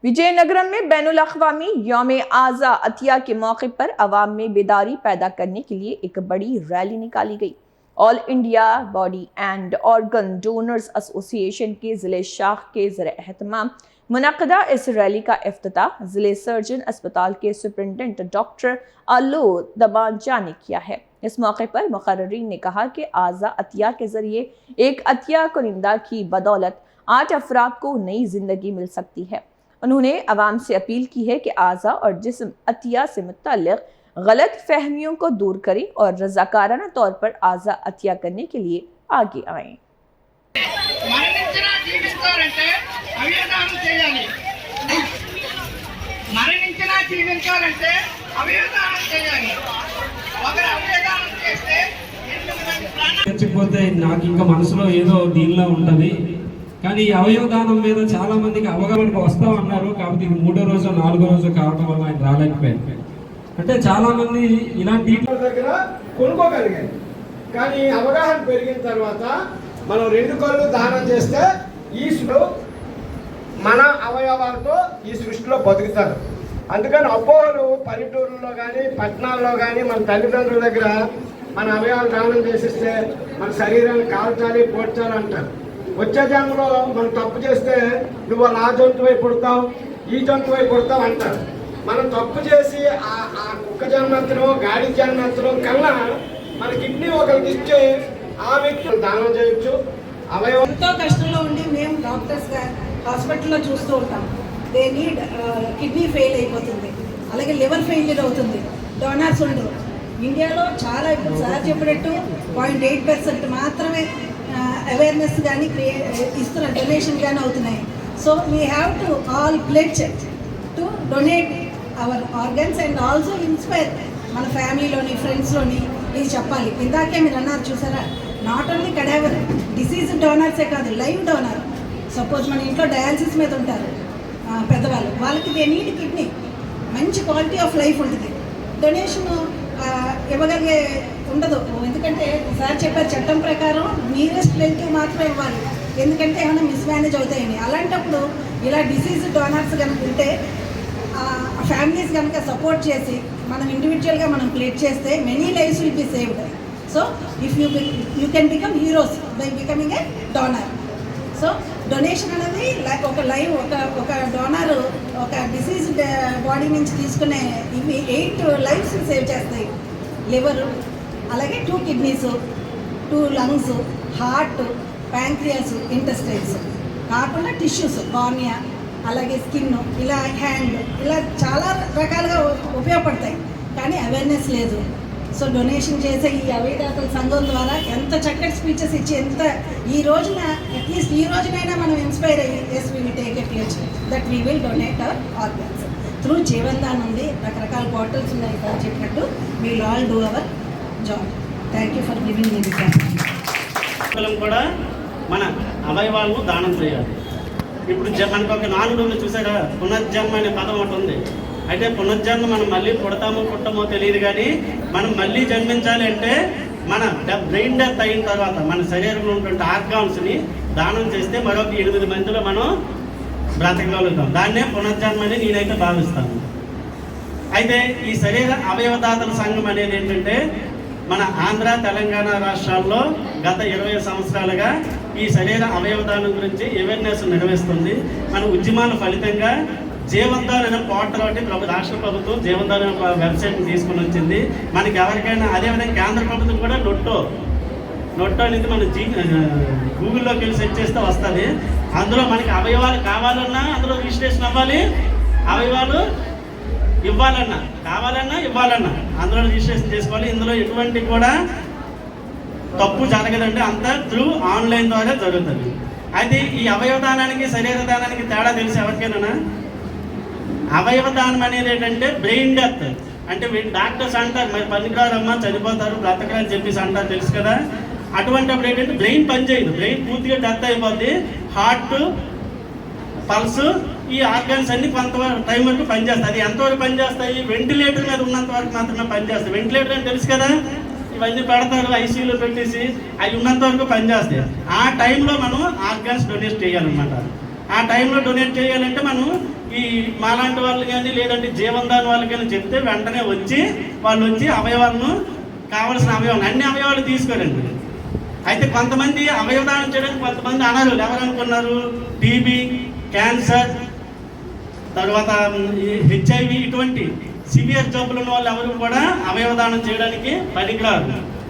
विजयनगरम में बैनुल अक़वामी यौम आज़ा अतिया के मौके पर अवाम में बेदारी पैदा करने के लिए एक बड़ी रैली निकाली गई। All India body and organ donors association के ज़िले शाख के ज़र-ए-एहतमाम मुनक़दा इस रैली का इफ्तिताह ज़िले सर्जन अस्पताल के सुपरिटेंडेंट डॉक्टर आलो दबांजा ने किया है। इस मौके पर मुक़र्रिरीन ने कहा कि आज़ा अतिया के ज़रिए एक अतिया कुनिंदा की बदौलत 8 अफराद को नई ज़िंदगी मिल सकती है। उन्होंने अवाम से अपील की है कि आज़ा और जिस्म अतिया से मुत्तल्लिक़ गलत फहमियों को दूर करें और रज़ाकाराना तौर पर आज़ा अतिया करने के लिए आगे आएं। చచ్చిపోతే నాకు ఇంకా మనసులో ఏదో దీనిలా ఉంటుంది కానీ ఈ అవయవదానం మీద చాలా మందికి అవగాహనకు వస్తామన్నారు. కాబట్టి ఇది 3వ రోజు 4వ రోజు కావడం వల్ల ఆయన రాలేకపోయారు. అంటే చాలా మంది ఇలాంటి దగ్గర కొనుక్కోగలిగారు. కానీ అవగాహన పెరిగిన తర్వాత మనం 2 కళ్ళు దానం చేస్తే ఈశ్వరుడు మన అవయవాలతో ఈ సృష్టిలో బతుకుతారు. అందుకని అపోహలు పల్లెటూరులో కానీ పట్టణాల్లో కానీ మన తల్లిదండ్రుల దగ్గర మన అవయవాలు దానం చేసిస్తే మన శరీరాన్ని కాల్చాలి పోడ్చాలి అంటారు. వచ్చే జన్మలో మనం తప్పు చేస్తే నువ్వు ఆ జంతువై పుడతావు ఈ జంతువై పుడతావు అంటారు. మనం తప్పు చేసి ఆ కుక్క జన్మంతరం గాడి జన్మంతరం కన్నా మన కిడ్నీ ఒకరికి ఇచ్చి ఆ వ్యక్తులు దానం చేయొచ్చు. అవయవం ఎంతో కష్టంలో ఉండి మేము డాక్టర్స్గా హాస్పిటల్లో చూస్తూ ఉంటాం. దే నీడ్ కిడ్నీ ఫెయిల్ అయిపోతుంది, అలాగే లివర్ ఫెయిల్యూర్ అవుతుంది, డోనర్స్ ఉండరు. ఇండియాలో చాలా ఇప్పుడు సార్ చెప్పినట్టు 0.8% మాత్రమే అవేర్నెస్ కానీ ఇస్తున్నారు, డొనేషన్ కానీ అవుతున్నాయి. So we have to all pledge to donate our organs and also inspire మన ఫ్యామిలీలోని ఫ్రెండ్స్లోని ఇది చెప్పాలి. ఇందాకే మీరు అన్నారు చూసారా, నాట్ ఓన్లీ కడావర్ డిసీజ్ డోనర్సే కాదు, లైవ్ డోనర్. సపోజ్ మన ఇంట్లో డయాలసిస్ మీద ఉంటారు పెద్దవాళ్ళు, వాళ్ళకి దే నీడ్ కిడ్నీ, మంచి క్వాలిటీ ఆఫ్ లైఫ్ ఉంటుంది. డొనేషన్ ఇవ్వగలిగే ఉండదు, ఎందుకంటే సార్ చెప్పారు చట్టం ప్రకారం నియరెస్ట్ రిలేటివ్ మాత్రమే ఇవ్వాలి, ఎందుకంటే ఏమైనా మిస్మేనేజ్ అవుతాయని. అలాంటప్పుడు ఇలా డిసీజ్ డోనర్స్ కనుక ఉంటే ఫ్యామిలీస్ కనుక సపోర్ట్ చేసి మనం ఇండివిజువల్గా మనం ప్లేట్ చేస్తే many lives will be saved. So if you can become heroes by becoming a donor. So donation అనేది ఒక లైవ్ ఒక డోనర్ ఒక డిసీజ్ బాడీ నుంచి తీసుకునే ఇవి 8 లైఫ్స్ సేవ్ చేస్తాయి. లివరు, అలాగే 2 kidneys, 2 lungs, heart, pancreas, intestines కాకుండా టిష్యూస్, కార్నియా, అలాగే స్కిన్, ఇలా హ్యాండ్, ఇలా చాలా రకాలుగా ఉపయోగపడతాయి. కానీ అవేర్నెస్ లేదు. సో డొనేషన్ చేసే ఈ అవయదాతల సంఘం ద్వారా ఎంత చక్కటి స్పీచెస్ ఇచ్చి ఎంత ఈ రోజున అట్లీస్ట్ ఈ రోజునైనా మనం ఇన్స్పైర్ అయ్యి as we will take a pledge that we will donate our organs through Jeevandan ఉంది. రకరకాల పోర్టల్స్ ఉన్నాయి కదా చెప్పినట్టు. We'll all do our job. Thank you for giving me this. కూడా మన అవయవాలను దానం చేయాలి. ఇప్పుడు మనకు ఒక నానుడు చూసారా, పునర్జన్మ అనే పదం ఒకటి ఉంది. అయితే పునర్జన్మ మనం మళ్ళీ పుడతామో పుట్టమో తెలియదు, కానీ మనం మళ్ళీ జన్మించాలి అంటే మన బ్రెయిన్ డెత్ అయిన తర్వాత మన శరీరంలో ఉన్నటువంటి ఆర్గాన్స్ని దానం చేస్తే మరొక 8 మందిలో మనం బ్రతకగలుగుతాం. దాన్నే పునర్జన్మ అని నేనైతే భావిస్తాను. అయితే ఈ శరీర అవయవదాతల సంఘం అనేది ఏంటంటే మన ఆంధ్ర తెలంగాణ రాష్ట్రాల్లో గత 20 సంవత్సరాలుగా ఈ శరీర అవయవదానం గురించి అవేర్నెస్ నిర్వహిస్తుంది. మన ఉద్యమాల ఫలితంగా జీవన్దాన్ అనే పోర్టల్ ఒకటి రాష్ట్ర ప్రభుత్వం జీవన్దాన్ అనే వెబ్సైట్ని తీసుకుని వచ్చింది. మనకి ఎవరికైనా అదేవిధంగా కేంద్ర ప్రభుత్వం కూడా నొట్టో అనేది మనం గూగుల్లోకి వెళ్ళి సెర్చ్ చేస్తే వస్తుంది. అందులో మనకి అవయవాలు కావాలన్నా అందులో రిజిస్ట్రేషన్ అవ్వాలి, అవయవాలు కావాలన్నా ఇవ్వాలన్నా అందులో రిజిస్ట్రేషన్ చేసుకోవాలి. ఇందులో ఎటువంటి కూడా తప్పు జరగదండి, అంతా త్రూ ఆన్లైన్ ద్వారా జరుగుతుంది. అయితే ఈ అవయవదానానికి శరీరదానానికి తేడా తెలిసి ఎవరికైనా, అవయవదానం అనేది ఏంటంటే బ్రెయిన్ డెత్ అంటే డాక్టర్స్ అంటారు మరి పనికిరారమ్మా చనిపోతారు బ్రతకరు అని చెప్పేసి అంటారు, తెలుసు కదా. అటువంటిప్పుడు ఏంటంటే బ్రెయిన్ పనిచేయదు, బ్రెయిన్ పూర్తిగా డెత్ అయిపోద్ది. హార్ట్, పల్స్, ఈ ఆర్గాన్స్ అన్ని కొంత టైం వరకు పనిచేస్తాయి. అది ఎంతవరకు పనిచేస్తాయి? వెంటిలేటర్ మీద ఉన్నంత వరకు మాత్రమే పనిచేస్తాయి. వెంటిలేటర్ అని తెలుసు కదా, ఇవన్నీ పెడతారు ఐసీయూలో పెట్టేసి, అవి ఉన్నంత వరకు పనిచేస్తాయి. ఆ టైంలో మనం ఆర్గాన్స్ డొనేట్ చేయాలన్నమాట. ఆ టైంలో డొనేట్ చేయాలంటే మనం ఈ మాలాంటి వాళ్ళు కానీ లేదంటే జీవనదాని వాళ్ళు కానీ చెప్తే వెంటనే వాళ్ళు వచ్చి అవయవాలను కావలసిన అవయవాలు అన్ని అవయవాలు తీసుకోరండి. అయితే కొంతమంది అవయవదానం చేయడానికి కొంతమంది అనర్హులు. ఎవరు అనుకున్నారు? టీబీ, క్యాన్సర్, తర్వాత HIV ఇటువంటి సివియర్ జబ్బులు ఉన్న వాళ్ళు ఎవరు కూడా అవయవదానం చేయడానికి పనికిరారు.